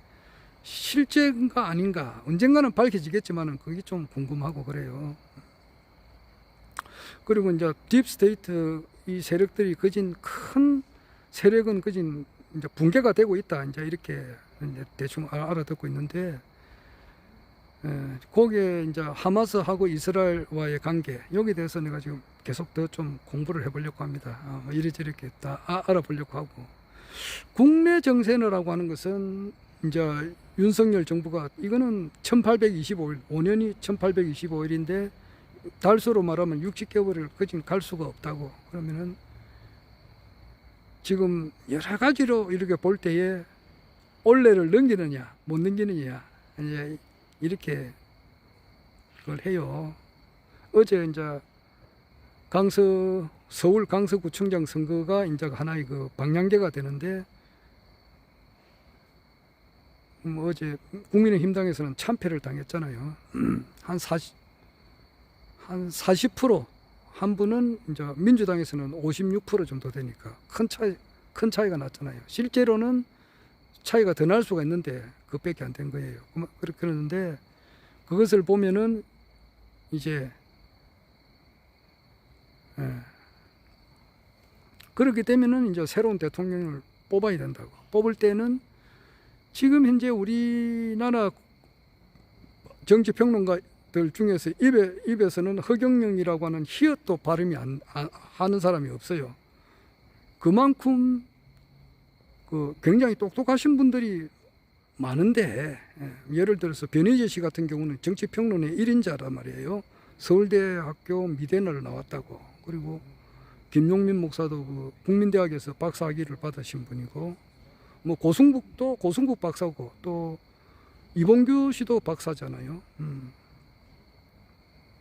실제인가 아닌가 언젠가는 밝혀지겠지만은 그게 좀 궁금하고 그래요. 그리고 이제 딥스테이트 이 세력들이 거진 큰 세력은 거진 이제 붕괴가 되고 있다, 이제 이렇게 이제 대충 알아듣고 있는데, 거기에 이제 하마스하고 이스라엘과의 관계, 여기에 대해서 내가 지금 계속 더 좀 공부를 해보려고 합니다. 이리저리 이렇게 다 알아보려고 하고, 국내 정세라고 하는 것은 이제 윤석열 정부가 이거는 1825일, 5년이 1825일인데 달수로 말하면 60개월을 거진 갈 수가 없다고. 그러면은 지금 여러 가지로 이렇게 볼 때에 올해를 넘기느냐 못 넘기느냐 이제 이렇게 그걸 해요. 어제 이제 서울 강서구청장 선거가 이제 하나의 그 방향제가 되는데, 어제 국민의힘당에서는 참패를 당했잖아요. 한 40%, 한 분은 이제 민주당에서는 56% 정도 되니까 큰 차이가 났잖아요. 실제로는 차이가 더 날 수가 있는데 그것밖에 안 된 거예요. 그러는데 그것을 보면은 이제 그렇게 되면은 이제 새로운 대통령을 뽑아야 된다고. 뽑을 때는 지금 현재 우리나라 정치평론가들 중에서 입에서는 허경영이라고 하는 히읗도 발음이 하는 사람이 없어요. 그만큼 굉장히 똑똑하신 분들이 많은데, 예를 들어서 변희재 씨 같은 경우는 정치평론의 1인자란 말이에요. 서울대학교 미대를 나왔다고. 그리고 김용민 목사도 국민대학에서 박사학위를 받으신 분이고, 뭐 고승국 박사고, 또 이봉규 씨도 박사잖아요.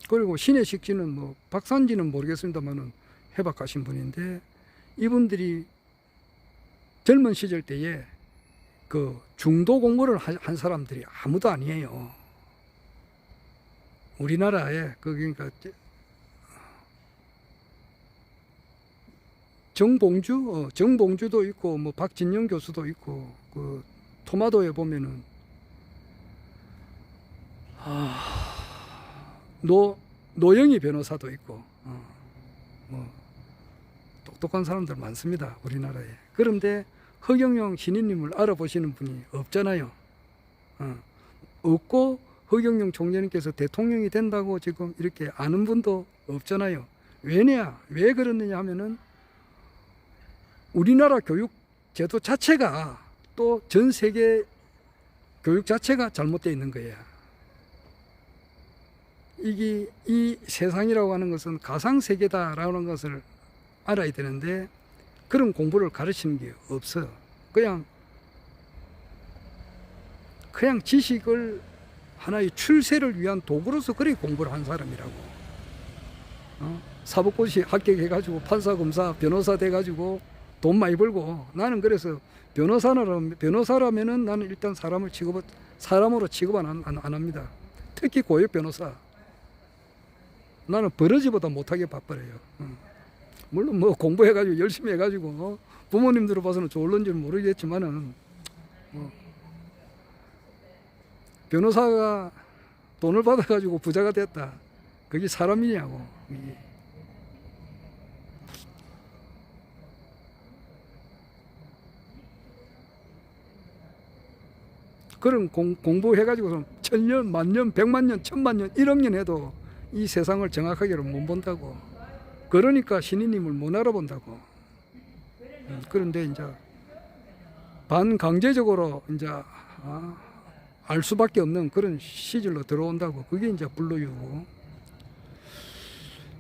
그리고 신혜식 씨는 뭐 박사인지는 모르겠습니다만은 해박하신 분인데, 이분들이 젊은 시절 때에 그 중도 공부를 한 사람들이 아무도 아니에요. 우리나라에 그러니까 정봉주도 있고, 뭐 박진영 교수도 있고, 그 토마토에 보면은 노영희 변호사도 있고, 뭐 똑똑한 사람들 많습니다, 우리나라에. 그런데 허경영 신인님을 알아보시는 분이 없잖아요. 없고, 허경영 총재님께서 대통령이 된다고 지금 이렇게 아는 분도 없잖아요. 왜 그러느냐 하면은 우리나라 교육 제도 자체가, 또 전 세계 교육 자체가 잘못되어 있는 거예요. 이 세상이라고 하는 것은 가상세계다라는 것을 알아야 되는데, 그런 공부를 가르치는 게 없어요. 그냥 지식을 하나의 출세를 위한 도구로서 그렇게 공부를 한 사람이라고. 사법고시 합격해가지고 판사, 검사, 변호사 돼가지고 돈 많이 벌고, 나는 그래서 변호사라면은 나는 일단 사람으로 취급 안 합니다. 특히 고액 변호사. 나는 버러지보다 못하게 바빠요. 물론 뭐 공부해가지고 열심히 해가지고 부모님들 봐서는 좋을런지는 모르겠지만은 변호사가 돈을 받아가지고 부자가 됐다. 그게 사람이냐고. 이게. 그런 공부해가지고 천년, 만년, 백만년, 천만년, 1억년 해도 이 세상을 정확하게는 못 본다고. 그러니까 신이님을 못 알아본다고. 그런데 이제 반강제적으로 이제 알 수밖에 없는 그런 시절로 들어온다고. 그게 이제 블루유고.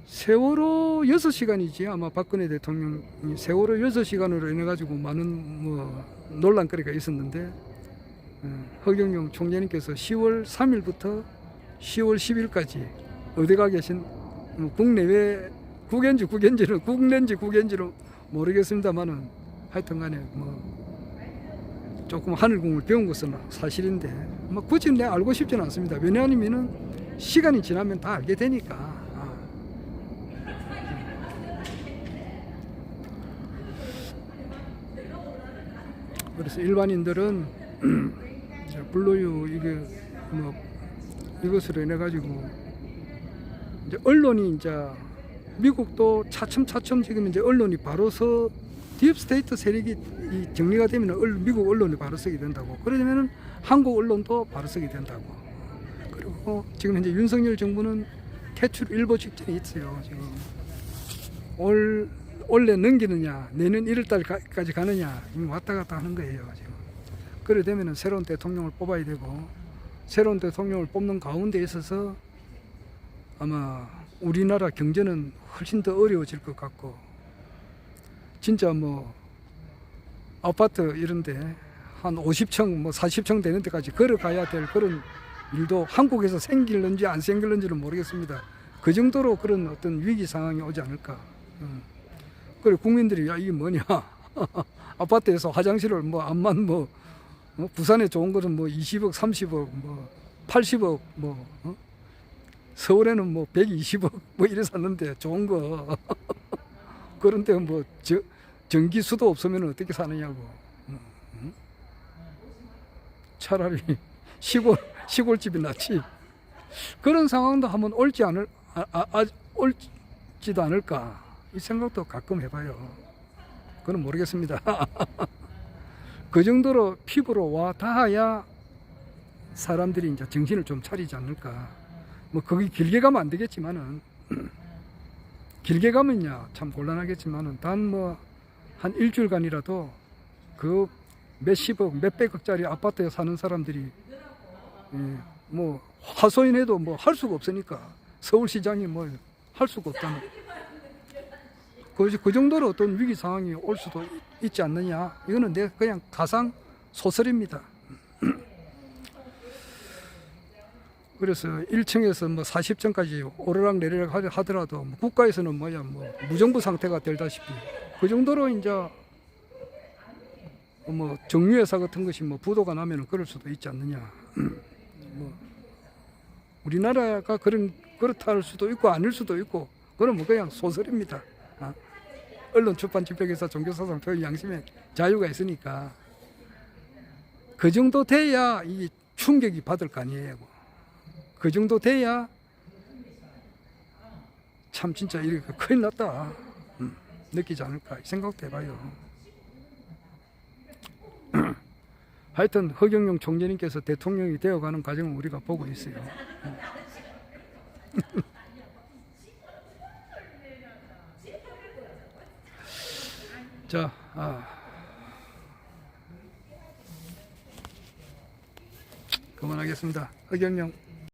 세월호 6시간이지. 아마 박근혜 대통령이 세월호 6시간으로 인해가지고 많은 논란거리가 있었는데, 허경영 총재님께서 10월 3일부터 10월 10일까지 어디가 계신 국내외 국외인지는 국내인지는 모르겠습니다만은 하여튼간에 조금 하늘궁을 배운 것은 사실인데 굳이 내가 알고 싶지는 않습니다. 왜냐하면은 시간이 지나면 다 알게 되니까. 그래서 일반인들은 블루유 이것으로 인해 가지고 이제 언론이 이제 미국도 차츰 지금 이제 언론이 바로서 딥스테이트 세력이 정리가 되면 미국 언론이 바로 서게 된다고. 그러면은 한국 언론도 바로 서게 된다고. 그리고 지금 현재 윤석열 정부는 퇴출 일보 직전에 있어요. 지금 올해 넘기느냐, 내년 1월달까지 가느냐, 왔다 갔다 하는 거예요. 지금. 그래 되면은 새로운 대통령을 뽑아야 되고, 새로운 대통령을 뽑는 가운데 있어서 아마 우리나라 경제는 훨씬 더 어려워질 것 같고, 진짜 아파트 이런데 한 50층, 40층 되는 데까지 걸어가야 될 그런 일도 한국에서 생길는지 안 생길는지는 모르겠습니다. 그 정도로 그런 어떤 위기 상황이 오지 않을까. 그래 국민들이 야 이게 뭐냐 아파트에서 화장실을 암만 부산에 좋은 거는 20억 30억 80억 서울에는 120억 이래 샀는데 좋은 거 그런데 전기수도 없으면 어떻게 사느냐고. 차라리 시골집이 낫지. 그런 상황도 한번 올지도 않을까 이 생각도 가끔 해봐요. 그건 모르겠습니다. 그 정도로 피부로 와 닿아야 사람들이 이제 정신을 좀 차리지 않을까. 거기 길게 가면 안 되겠지만은 길게 가면야 참 곤란하겠지만은 단 한 일주일간이라도 그 몇십억 몇백억짜리 아파트에 사는 사람들이 하소연해도 할 수가 없으니까 서울시장이 할 수가 없다는 그 정도로 어떤 위기 상황이 올 수도 있지 않느냐. 이거는 내 그냥 가상 소설입니다. 그래서 1층에서 40층까지 오르락내리락 하더라도 국가에서는 무정부 상태가 되다시피 그 정도로 이제 정유회사 같은 것이 부도가 나면 그럴 수도 있지 않느냐. 우리나라가 그렇다 할 수도 있고 아닐 수도 있고 그건 그냥 소설입니다. 언론, 출판, 집회기사, 종교사상, 표현, 양심의 자유가 있으니까 그 정도 돼야 이 충격이 받을 거 아니에요. 그 정도 돼야 참 진짜 이렇게 큰일 났다 느끼지 않을까 생각도 해봐요. 하여튼 허경영 총재님께서 대통령이 되어가는 과정을 우리가 보고 있어요. 자, 그만하겠습니다. 허경영